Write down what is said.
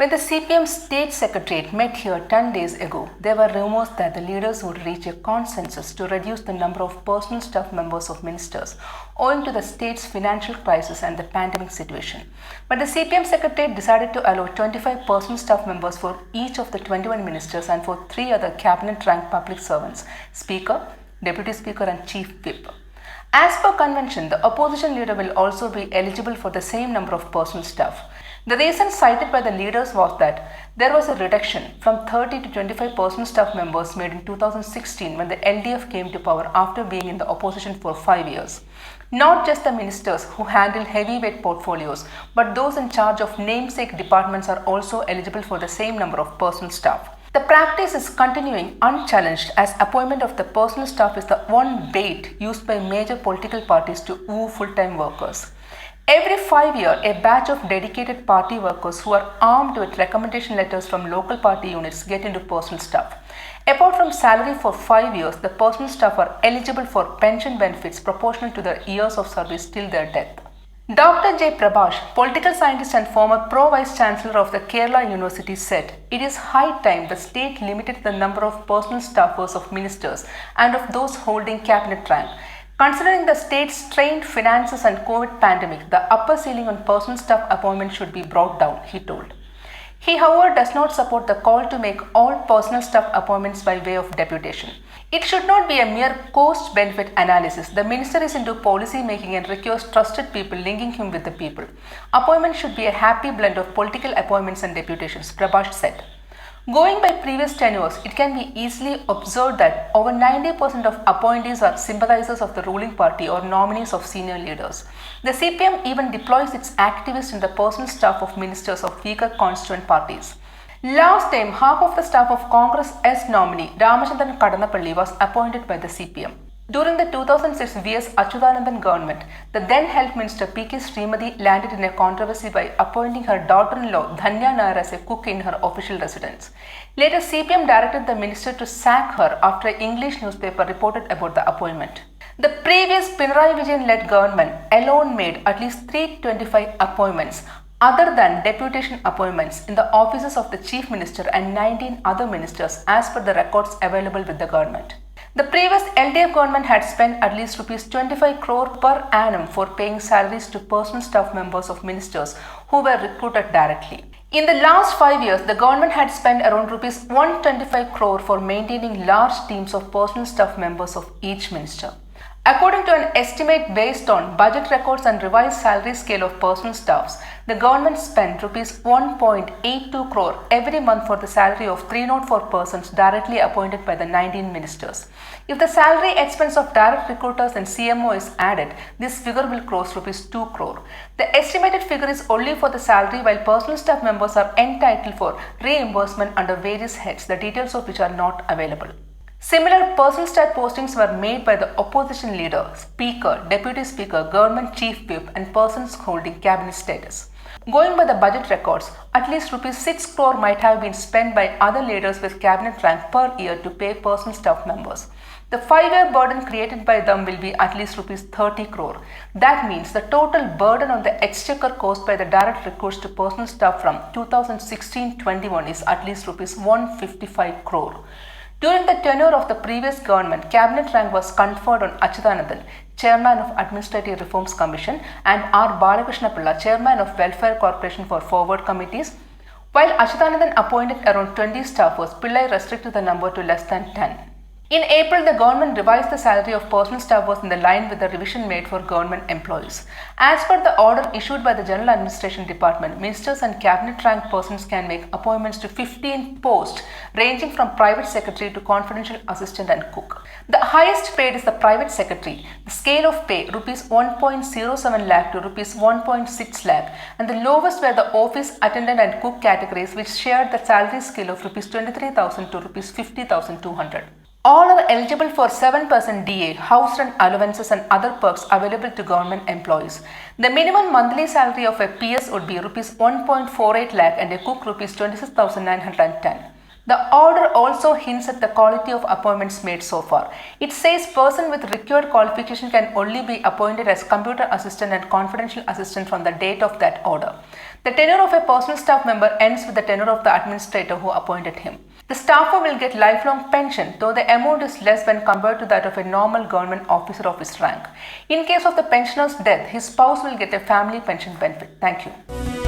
When the CPM State Secretariat met here 10 days ago, there were rumours that the leaders would reach a consensus to reduce the number of personal staff members of ministers, owing to the state's financial crisis and the pandemic situation. But the CPM Secretariat decided to allow 25 personal staff members for each of the 21 ministers and for 3 other cabinet-ranked public servants: Speaker, Deputy Speaker and Chief Whip. As per convention, the opposition leader will also be eligible for the same number of personal staff. The reason cited by the leaders was that there was a reduction from 30 to 25 personal staff members made in 2016 when the LDF came to power after being in the opposition for 5 years. Not just the ministers who handle heavyweight portfolios, but those in charge of namesake departments are also eligible for the same number of personal staff. The practice is continuing unchallenged as appointment of the personal staff is the one bait used by major political parties to woo full-time workers. Every 5 years, a batch of dedicated party workers who are armed with recommendation letters from local party units get into personal staff. Apart from salary for 5 years, the personal staff are eligible for pension benefits proportional to their years of service till their death. Dr. J. Prabhash, political scientist and former Pro-Vice Chancellor of the Kerala University, said, "It is high time the state limited the number of personal staffers of ministers and of those holding cabinet rank. Considering the state's strained finances and COVID pandemic, the upper ceiling on personal staff appointment should be brought down," he told. He, however, does not support the call to make all personal staff appointments by way of deputation. It should not be a mere cost-benefit analysis. The minister is into policy making and requires trusted people linking him with the people. Appointment should be a happy blend of political appointments and deputations, Prabhash said. Going by previous tenures, it can be easily observed that over 90% of appointees are sympathisers of the ruling party or nominees of senior leaders. The CPM even deploys its activists in the personal staff of ministers of weaker constituent parties. Last time, half of the staff of Congress S nominee Ramachandran Kadanappalli was appointed by the CPM. During the 2006 V.S. Achyutanandan government, the then Health Minister P.K. Srimati landed in a controversy by appointing her daughter-in-law Dhanya Nair as a cook in her official residence. Later, CPM directed the minister to sack her after an English newspaper reported about the appointment. The previous Pinarayi Vijayan-led government alone made at least 325 appointments other than deputation appointments in the offices of the Chief Minister and 19 other ministers as per the records available with the government. The previous LDF government had spent at least ₹25 crore per annum for paying salaries to personal staff members of ministers who were recruited directly. In the last 5 years, the government had spent around ₹125 crore for maintaining large teams of personal staff members of each minister. According to an estimate based on budget records and revised salary scale of personal staffs, the government spent ₹1.82 crore every month for the salary of 304 persons directly appointed by the 19 ministers. If the salary expense of direct recruiters and CMO is added, this figure will cross ₹2 crore. The estimated figure is only for the salary, while personal staff members are entitled for reimbursement under various heads, the details of which are not available. Similar personal staff postings were made by the opposition leader, Speaker, Deputy Speaker, Government Chief Whip and persons holding cabinet status. Going by the budget records, at least ₹6 crore might have been spent by other leaders with cabinet rank per year to pay personal staff members. The 5-year burden created by them will be at least ₹30 crore. That means the total burden on the exchequer caused by the direct recruits to personal staff from 2016-21 is at least ₹155 crore. During the tenure of the previous government, cabinet rank was conferred on Achyutanandan, Chairman of Administrative Reforms Commission, and R. Balakrishna Pilla, Chairman of Welfare Corporation for Forward Committees. While Achyutanandan appointed around 20 staffers, Pillai restricted the number to less than 10. In April, the government revised the salary of personal staffers in the line with the revision made for government employees. As per the order issued by the General Administration Department, ministers and cabinet rank persons can make appointments to 15 posts ranging from private secretary to confidential assistant and cook. The highest paid is the private secretary. The scale of pay ₹1.07 lakh to ₹1.6 lakh, and the lowest were the office attendant and cook categories, which shared the salary scale of ₹23,000 to ₹50,200. All are eligible for 7% DA, house rent allowances and other perks available to government employees. The minimum monthly salary of a PS would be ₹1.48 lakh and a cook ₹26,910. The order also hints at the quality of appointments made so far. It says person with required qualification can only be appointed as computer assistant and confidential assistant from the date of that order. The tenure of a personal staff member ends with the tenure of the administrator who appointed him. The staffer will get lifelong pension, though the amount is less when compared to that of a normal government officer of his rank. In case of the pensioner's death, his spouse will get a family pension benefit. Thank you.